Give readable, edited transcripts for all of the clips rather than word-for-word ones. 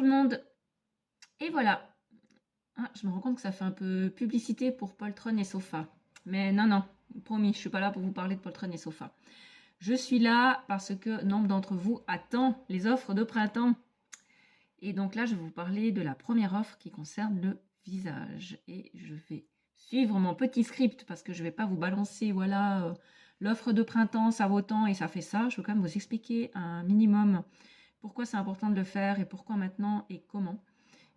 le monde. Et voilà. Ah, je me rends compte que ça fait un peu publicité pour poltron et sofa. Mais non, non, promis, je suis pas là pour vous parler de poltron et sofa. Je suis là parce que nombre d'entre vous attend les offres de printemps. Et donc là, je vais vous parler de la première offre qui concerne le visage. Et je vais suivre mon petit script parce que je ne vais pas vous balancer, voilà, l'offre de printemps, ça vaut tant et ça fait ça. Je veux quand même vous expliquer un minimum pourquoi c'est important de le faire et pourquoi maintenant et comment.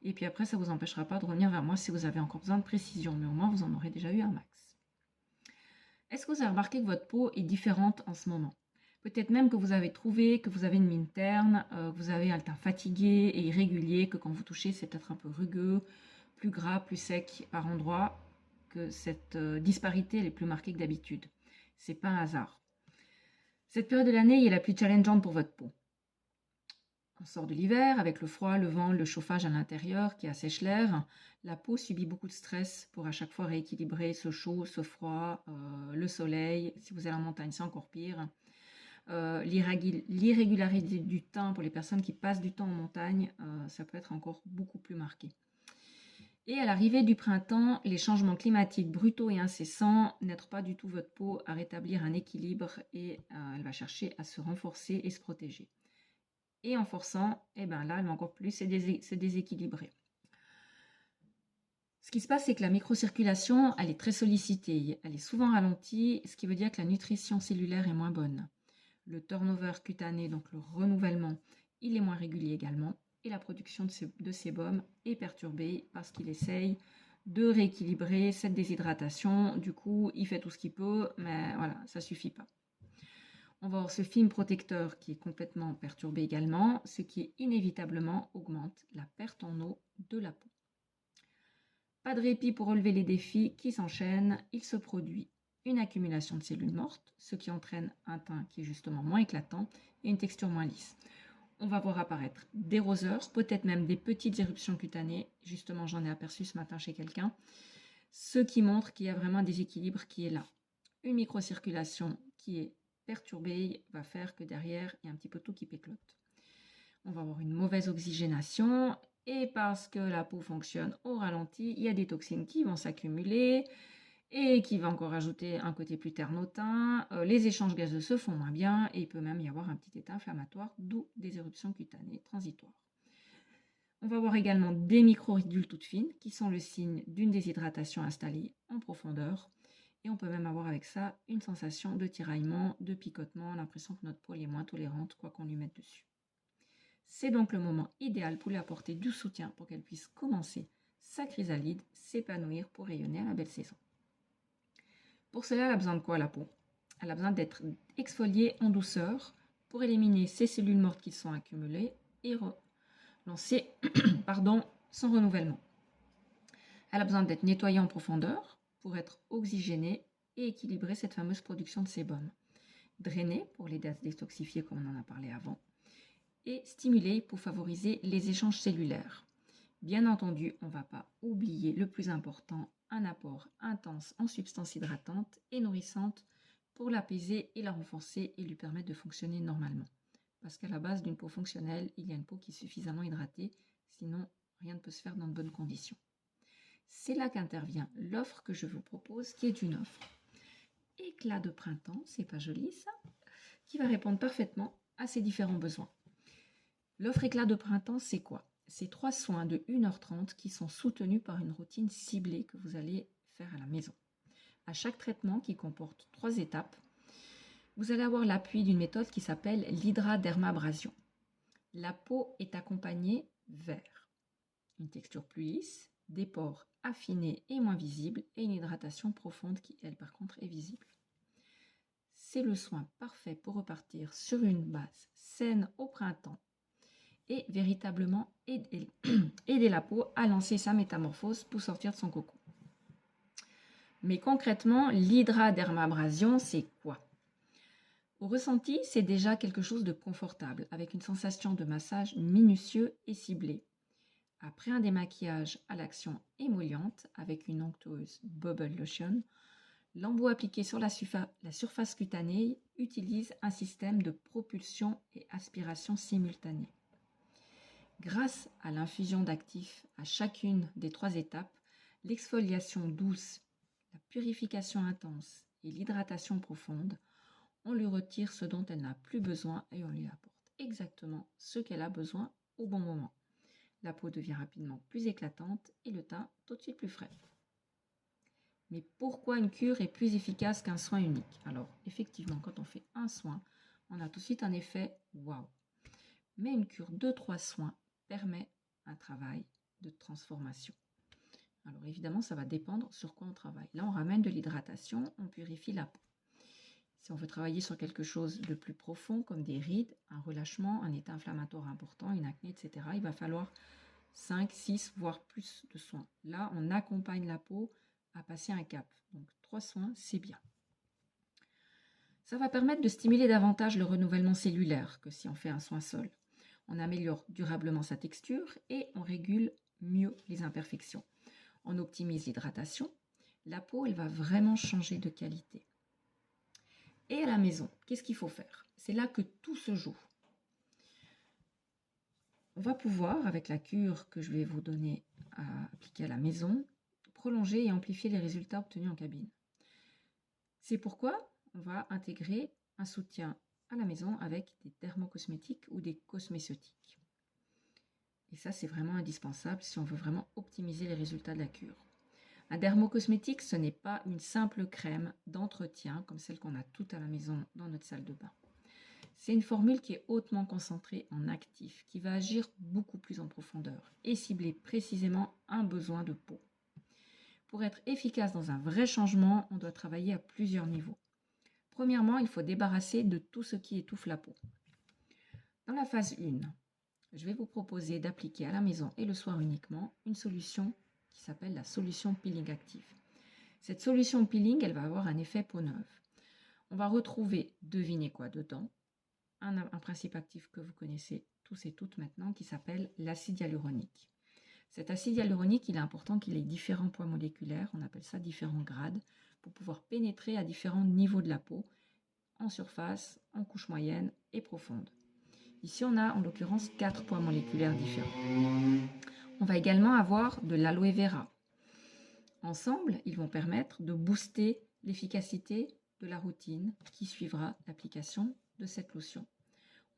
Et puis après, ça ne vous empêchera pas de revenir vers moi si vous avez encore besoin de précision, mais au moins vous en aurez déjà eu un max. Est-ce que vous avez remarqué que votre peau est différente en ce moment? Peut-être même que vous avez trouvé que vous avez une mine terne, que vous avez un teint fatigué et irrégulier, que quand vous touchez, c'est peut-être un peu rugueux, plus gras, plus sec par endroits, que cette disparité elle est plus marquée que d'habitude. C'est pas un hasard. Cette période de l'année est la plus challengeante pour votre peau. On sort de l'hiver avec le froid, le vent, le chauffage à l'intérieur qui assèche l'air. La peau subit beaucoup de stress pour à chaque fois rééquilibrer ce chaud, ce froid, le soleil. Si vous êtes en montagne, c'est encore pire. L'irrégularité du teint pour les personnes qui passent du temps en montagne, ça peut être encore beaucoup plus marqué. Et à l'arrivée du printemps, les changements climatiques brutaux et incessants n'aident pas du tout votre peau à rétablir un équilibre et elle va chercher à se renforcer et se protéger. Et en forçant, eh ben là, elle va encore plus se déséquilibrer. Ce qui se passe, c'est que la microcirculation, elle est très sollicitée, elle est souvent ralentie, ce qui veut dire que la nutrition cellulaire est moins bonne. Le turnover cutané, donc le renouvellement, il est moins régulier également, et la production de sébum est perturbée parce qu'il essaye de rééquilibrer cette déshydratation. Du coup, il fait tout ce qu'il peut, mais voilà, ça suffit pas. On va avoir ce film protecteur qui est complètement perturbé également, ce qui inévitablement augmente la perte en eau de la peau. Pas de répit pour relever les défis qui s'enchaînent, il se produit une accumulation de cellules mortes, ce qui entraîne un teint qui est justement moins éclatant et une texture moins lisse. On va voir apparaître des roseurs, peut-être même des petites éruptions cutanées, justement j'en ai aperçu ce matin chez quelqu'un, ce qui montre qu'il y a vraiment un déséquilibre qui est là. Une microcirculation qui est perturbée va faire que derrière, il y a un petit peu tout qui péclote. On va avoir une mauvaise oxygénation et parce que la peau fonctionne au ralenti, il y a des toxines qui vont s'accumuler et qui va encore ajouter un côté plus terne au teint. Les échanges gazeux se font moins bien et il peut même y avoir un petit état inflammatoire, d'où des éruptions cutanées transitoires. On va voir également des microridules toutes fines qui sont le signe d'une déshydratation installée en profondeur. Et on peut même avoir avec ça une sensation de tiraillement, de picotement, l'impression que notre peau est moins tolérante quoi qu'on lui mette dessus. C'est donc le moment idéal pour lui apporter du soutien pour qu'elle puisse commencer sa chrysalide, s'épanouir pour rayonner à la belle saison. Pour cela, elle a besoin de quoi la peau? Elle a besoin d'être exfoliée en douceur pour éliminer ces cellules mortes qui sont accumulées et relancer son renouvellement. Elle a besoin d'être nettoyée en profondeur pour être oxygénée et équilibrer cette fameuse production de sébum. Drainée pour l'aider à se détoxifier comme on en a parlé avant. Et stimulée pour favoriser les échanges cellulaires. Bien entendu, on ne va pas oublier le plus important, un apport intense en substances hydratantes et nourrissantes pour l'apaiser et la renforcer et lui permettre de fonctionner normalement. Parce qu'à la base d'une peau fonctionnelle, il y a une peau qui est suffisamment hydratée, sinon rien ne peut se faire dans de bonnes conditions. C'est là qu'intervient l'offre que je vous propose, qui est une offre éclat de printemps, c'est pas joli ça, qui va répondre parfaitement à ces différents besoins. L'offre éclat de printemps, c'est quoi? C'est 3 soins de 1h30 qui sont soutenus par une routine ciblée que vous allez faire à la maison. À chaque traitement qui comporte 3 étapes, vous allez avoir l'appui d'une méthode qui s'appelle l'hydradermabrasion. La peau est accompagnée vers une texture plus lisse, des pores affinés et moins visibles et une hydratation profonde qui, elle, par contre, est visible. C'est le soin parfait pour repartir sur une base saine au printemps et véritablement aider la peau à lancer sa métamorphose pour sortir de son cocon. Mais concrètement, l'hydradermabrasion, c'est quoi? Au ressenti, c'est déjà quelque chose de confortable, avec une sensation de massage minutieux et ciblé. Après un démaquillage à l'action émolliente, avec une onctueuse bubble lotion, l'embout appliqué sur la surface cutanée utilise un système de propulsion et aspiration simultanée. Grâce à l'infusion d'actifs à chacune des 3 étapes, l'exfoliation douce, la purification intense et l'hydratation profonde, on lui retire ce dont elle n'a plus besoin et on lui apporte exactement ce qu'elle a besoin au bon moment. La peau devient rapidement plus éclatante et le teint tout de suite plus frais. Mais pourquoi une cure est plus efficace qu'un soin unique? Alors, effectivement, quand on fait un soin, on a tout de suite un effet waouh. Mais une cure de 3 soins permet un travail de transformation. Alors évidemment, ça va dépendre sur quoi on travaille. Là, on ramène de l'hydratation, on purifie la peau. Si on veut travailler sur quelque chose de plus profond, comme des rides, un relâchement, un état inflammatoire important, une acné, etc., il va falloir 5, 6, voire plus de soins. Là, on accompagne la peau à passer un cap. Donc 3 soins, c'est bien. Ça va permettre de stimuler davantage le renouvellement cellulaire que si on fait un soin seul. On améliore durablement sa texture et on régule mieux les imperfections. On optimise l'hydratation. La peau, elle va vraiment changer de qualité. Et à la maison, qu'est-ce qu'il faut faire? C'est là que tout se joue. On va pouvoir, avec la cure que je vais vous donner à appliquer à la maison, prolonger et amplifier les résultats obtenus en cabine. C'est pourquoi on va intégrer un soutien à la maison avec des dermocosmétiques ou des cosméceutiques. Et ça, c'est vraiment indispensable si on veut vraiment optimiser les résultats de la cure. Un dermocosmétique, ce n'est pas une simple crème d'entretien comme celle qu'on a toute à la maison dans notre salle de bain. C'est une formule qui est hautement concentrée en actifs, qui va agir beaucoup plus en profondeur et cibler précisément un besoin de peau. Pour être efficace dans un vrai changement, on doit travailler à plusieurs niveaux. Premièrement, il faut débarrasser de tout ce qui étouffe la peau. Dans la phase 1, je vais vous proposer d'appliquer à la maison et le soir uniquement une solution qui s'appelle la solution peeling active. Cette solution peeling, elle va avoir un effet peau neuve. On va retrouver, devinez quoi dedans, un principe actif que vous connaissez tous et toutes maintenant qui s'appelle l'acide hyaluronique. Cet acide hyaluronique, il est important qu'il ait différents poids moléculaires, on appelle ça différents grades, pour pouvoir pénétrer à différents niveaux de la peau, en surface, en couche moyenne et profonde. Ici, on a en l'occurrence 4 poids moléculaires différents. On va également avoir de l'aloe vera. Ensemble, ils vont permettre de booster l'efficacité de la routine qui suivra l'application de cette lotion.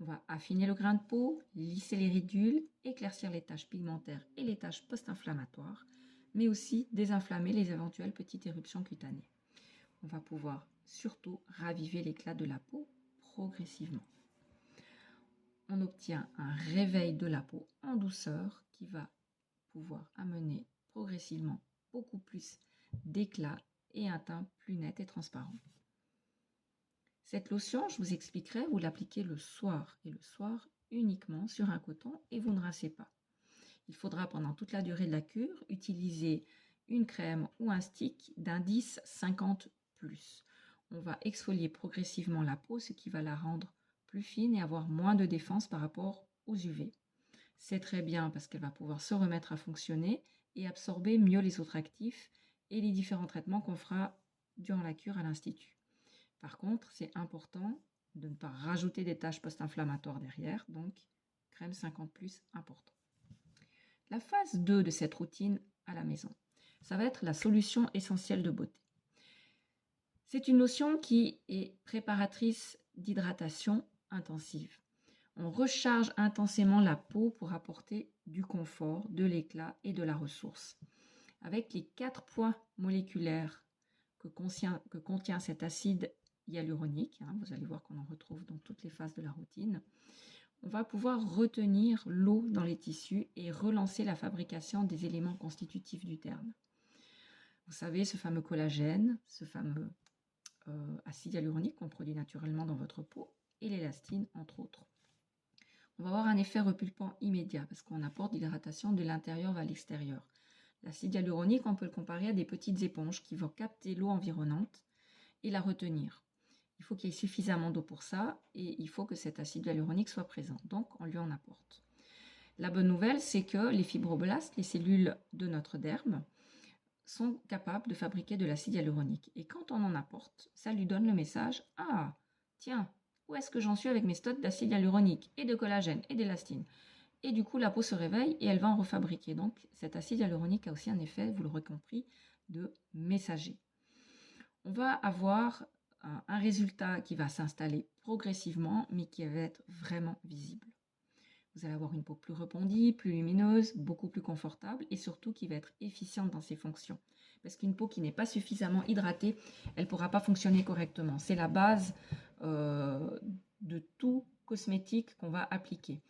On va affiner le grain de peau, lisser les ridules, éclaircir les taches pigmentaires et les taches post-inflammatoires, mais aussi désinflammer les éventuelles petites éruptions cutanées. On va pouvoir surtout raviver l'éclat de la peau progressivement. On obtient un réveil de la peau en douceur qui va pouvoir amener progressivement beaucoup plus d'éclat et un teint plus net et transparent. Cette lotion, je vous expliquerai, vous l'appliquez le soir et le soir uniquement sur un coton et vous ne rincez pas. Il faudra pendant toute la durée de la cure utiliser une crème ou un stick d'indice 50+. On va exfolier progressivement la peau, ce qui va la rendre plus fine et avoir moins de défense par rapport aux UV. C'est très bien parce qu'elle va pouvoir se remettre à fonctionner et absorber mieux les autres actifs et les différents traitements qu'on fera durant la cure à l'Institut. Par contre, c'est important de ne pas rajouter des taches post-inflammatoires derrière, donc crème 50+, important. La phase 2 de cette routine à la maison, ça va être la solution essentielle de beauté. C'est une lotion qui est préparatrice d'hydratation intensive. On recharge intensément la peau pour apporter du confort, de l'éclat et de la ressource. Avec les 4 poids moléculaires que contient cet acide hyaluronique, vous allez voir qu'on en retrouve dans toutes les phases de la routine, on va pouvoir retenir l'eau dans les tissus et relancer la fabrication des éléments constitutifs du derme. Vous savez, ce fameux collagène, ce fameux acide hyaluronique qu'on produit naturellement dans votre peau et l'élastine, entre autres. On va avoir un effet repulpant immédiat parce qu'on apporte l'hydratation de l'intérieur vers l'extérieur. L'acide hyaluronique, on peut le comparer à des petites éponges qui vont capter l'eau environnante et la retenir. Il faut qu'il y ait suffisamment d'eau pour ça et il faut que cet acide hyaluronique soit présent. Donc, on lui en apporte. La bonne nouvelle, c'est que les fibroblastes, les cellules de notre derme, sont capables de fabriquer de l'acide hyaluronique. Et quand on en apporte, ça lui donne le message « Ah, tiens, où est-ce que j'en suis avec mes stocks d'acide hyaluronique et de collagène et d'élastine ?» et du coup la peau se réveille et elle va en refabriquer. Donc cet acide hyaluronique a aussi un effet, vous l'aurez compris, de messager. On va avoir un résultat qui va s'installer progressivement, mais qui va être vraiment visible. Vous allez avoir une peau plus rebondie, plus lumineuse, beaucoup plus confortable et surtout qui va être efficiente dans ses fonctions. Parce qu'une peau qui n'est pas suffisamment hydratée, elle ne pourra pas fonctionner correctement. C'est la base de tout cosmétique qu'on va appliquer.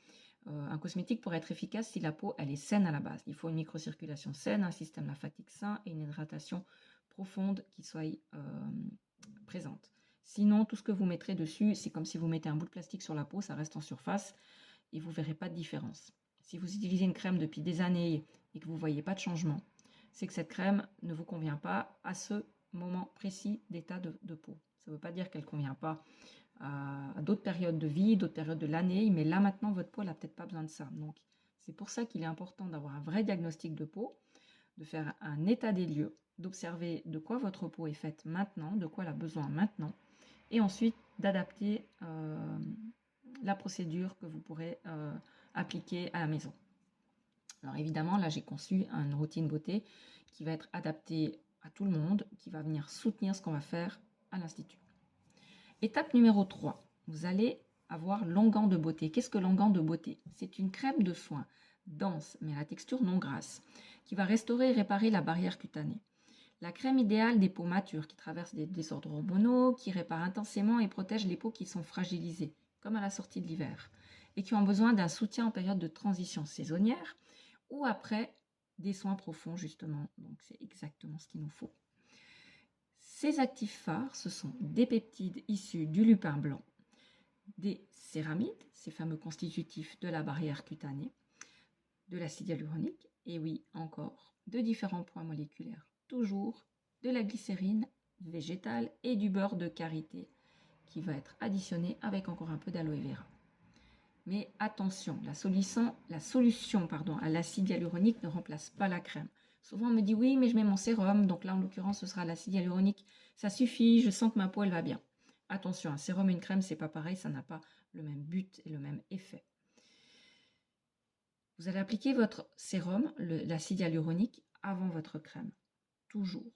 Un cosmétique pour être efficace, si la peau elle est saine à la base. Il faut une microcirculation saine, un système lymphatique sain et une hydratation profonde qui soit présente. Sinon, tout ce que vous mettrez dessus, c'est comme si vous mettez un bout de plastique sur la peau, ça reste en surface et vous ne verrez pas de différence. Si vous utilisez une crème depuis des années et que vous ne voyez pas de changement, c'est que cette crème ne vous convient pas à ce moment précis d'état de peau. Ça ne veut pas dire qu'elle ne convient pas à d'autres périodes de vie, d'autres périodes de l'année, mais là maintenant, votre peau n'a peut-être pas besoin de ça. Donc, c'est pour ça qu'il est important d'avoir un vrai diagnostic de peau, de faire un état des lieux, d'observer de quoi votre peau est faite maintenant, de quoi elle a besoin maintenant, et ensuite d'adapter la procédure que vous pourrez appliquer à la maison. Alors évidemment, là j'ai conçu une routine beauté qui va être adaptée à tout le monde, qui va venir soutenir ce qu'on va faire à l'Institut. Étape numéro 3, vous allez avoir l'onguent de beauté. Qu'est-ce que l'onguent de beauté? C'est une crème de soin dense, mais à la texture non grasse, qui va restaurer et réparer la barrière cutanée. La crème idéale des peaux matures qui traversent des désordres hormonaux, qui répare intensément et protège les peaux qui sont fragilisées, comme à la sortie de l'hiver, et qui ont besoin d'un soutien en période de transition saisonnière ou après des soins profonds justement. Donc c'est exactement ce qu'il nous faut. Ces actifs phares, ce sont des peptides issus du lupin blanc, des céramides, ces fameux constitutifs de la barrière cutanée, de l'acide hyaluronique, et oui, encore, de différents points moléculaires, toujours de la glycérine végétale et du beurre de karité, qui va être additionné avec encore un peu d'aloe vera. Mais attention, la solution à l'acide hyaluronique ne remplace pas la crème. Souvent on me dit oui, mais je mets mon sérum, donc là en l'occurrence ce sera l'acide hyaluronique. Ça suffit, je sens que ma peau elle va bien. Attention, un sérum et une crème c'est pas pareil, ça n'a pas le même but et le même effet. Vous allez appliquer votre sérum, l'acide hyaluronique, avant votre crème, toujours.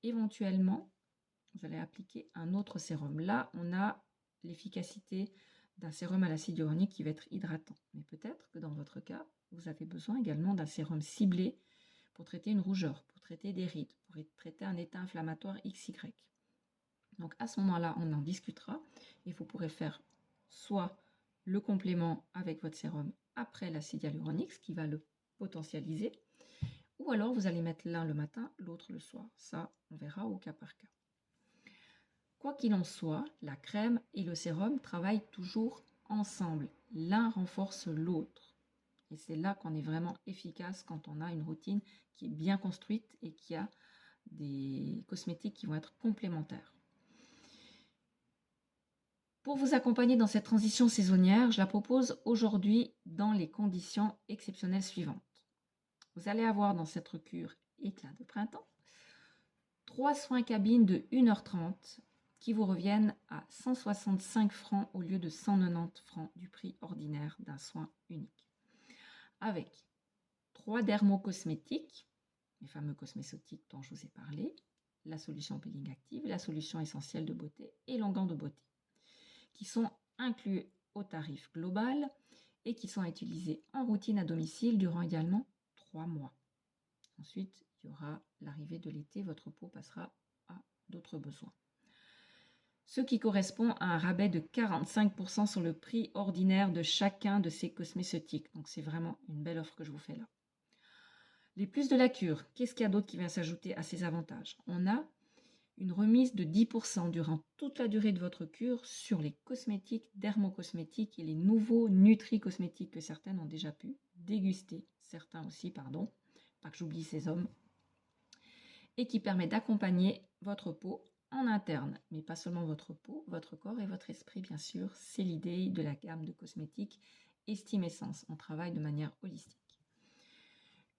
Éventuellement, vous allez appliquer un autre sérum. Là, on a l'efficacité d'un sérum à l'acide hyaluronique qui va être hydratant. Mais peut-être que dans votre cas, vous avez besoin également d'un sérum ciblé pour traiter une rougeur, pour traiter des rides, pour traiter un état inflammatoire XY. Donc à ce moment-là, on en discutera et vous pourrez faire soit le complément avec votre sérum après l'acide hyaluronique, ce qui va le potentialiser, ou alors vous allez mettre l'un le matin, l'autre le soir. Ça, on verra au cas par cas. Quoi qu'il en soit, la crème et le sérum travaillent toujours ensemble. L'un renforce l'autre. Et c'est là qu'on est vraiment efficace quand on a une routine qui est bien construite et qui a des cosmétiques qui vont être complémentaires. Pour vous accompagner dans cette transition saisonnière, je la propose aujourd'hui dans les conditions exceptionnelles suivantes. Vous allez avoir dans cette cure éclat de printemps 3 soins cabines de 1h30 qui vous reviennent à 165 francs au lieu de 190 francs du prix ordinaire d'un soin unique. Avec 3 dermocosmétiques, les fameux cosmétiques dont je vous ai parlé, la solution peeling active, la solution essentielle de beauté et l'onguent de beauté, qui sont inclus au tarif global et qui sont utilisés en routine à domicile durant idéalement 3 mois. Ensuite, il y aura l'arrivée de l'été, votre peau passera à d'autres besoins. Ce qui correspond à un rabais de 45% sur le prix ordinaire de chacun de ces cosmétiques. Donc c'est vraiment une belle offre que je vous fais là. Les plus de la cure, qu'est-ce qu'il y a d'autre qui vient s'ajouter à ces avantages? On a une remise de 10% durant toute la durée de votre cure sur les cosmétiques, dermocosmétiques et les nouveaux nutri-cosmétiques que certaines ont déjà pu déguster, certains aussi, pardon, pas que j'oublie ces hommes, et qui permet d'accompagner votre peau en interne, mais pas seulement votre peau, votre corps et votre esprit, bien sûr. C'est l'idée de la gamme de cosmétiques Estime Essence. On travaille de manière holistique.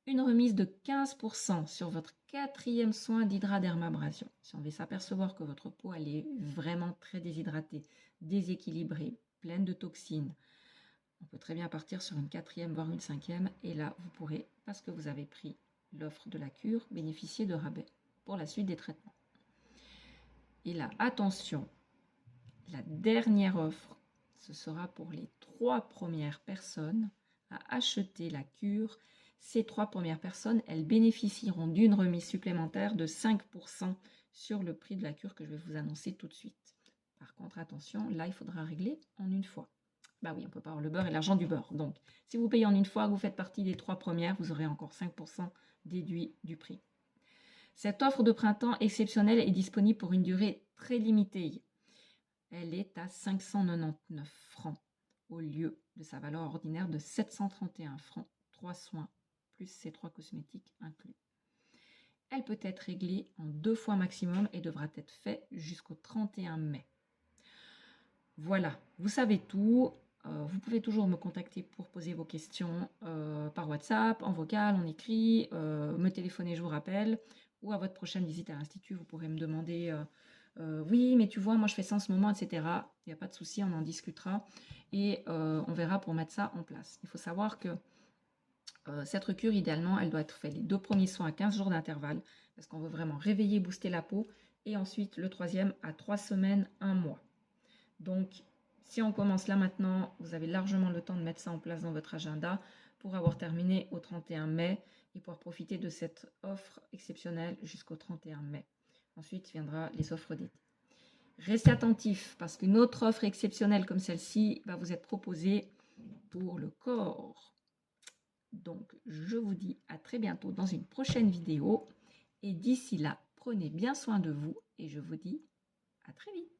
Une remise de 15% sur votre 4e soin d'hydradermabrasion. Si on veut s'apercevoir que votre peau elle est vraiment très déshydratée, déséquilibrée, pleine de toxines, On peut très bien partir sur une 4e, voire une 5e. Et là, vous pourrez, parce que vous avez pris l'offre de la cure, bénéficier de rabais pour la suite des traitements. Et là, attention, la dernière offre, ce sera pour les 3 premières personnes à acheter la cure. Ces 3 premières personnes, elles bénéficieront d'une remise supplémentaire de 5% sur le prix de la cure que je vais vous annoncer tout de suite. Par contre, attention, là, il faudra régler en une fois. Bah oui, on ne peut pas avoir le beurre et l'argent du beurre. Donc, si vous payez en une fois, vous faites partie des 3 premières, vous aurez encore 5% déduit du prix. Cette offre de printemps exceptionnelle est disponible pour une durée très limitée. Elle est à 599 francs au lieu de sa valeur ordinaire de 731 francs, 3 soins plus ces 3 cosmétiques inclus. Elle peut être réglée en 2 fois maximum et devra être faite jusqu'au 31 mai. Voilà, vous savez tout. Vous pouvez toujours me contacter pour poser vos questions par WhatsApp, en vocal, en écrit, me téléphoner, je vous rappelle, ou à votre prochaine visite à l'Institut, vous pourrez me demander oui, mais tu vois, moi je fais ça en ce moment, etc. Il n'y a pas de souci, on en discutera et on verra pour mettre ça en place. Il faut savoir que cette cure, idéalement, elle doit être faite les 2 premiers soins à 15 jours d'intervalle parce qu'on veut vraiment réveiller, booster la peau et ensuite le 3e à 3 semaines, 1 mois. Donc, si on commence là maintenant, vous avez largement le temps de mettre ça en place dans votre agenda pour avoir terminé au 31 mai et pouvoir profiter de cette offre exceptionnelle jusqu'au 31 mai. Ensuite viendra les offres d'été. Restez attentifs parce qu'une autre offre exceptionnelle comme celle-ci va vous être proposée pour le corps. Donc, je vous dis à très bientôt dans une prochaine vidéo. Et d'ici là, prenez bien soin de vous et je vous dis à très vite.